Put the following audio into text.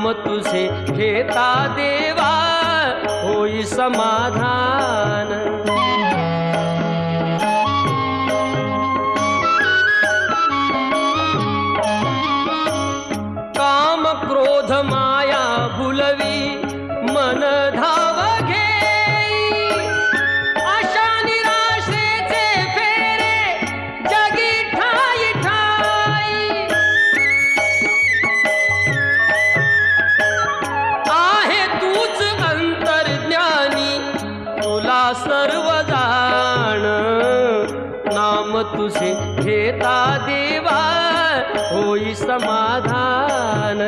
नाम तुझे घेता देवा होई समाधान। काम क्रोध माया भुलवी मन धाव घेई, आशा निराशेचे फेरे जगी ठाई ठाई। आहे तूच अंतर्ज्ञानी तुला सर्व जाण, नाम तुझे घेता देवा होई समाधान।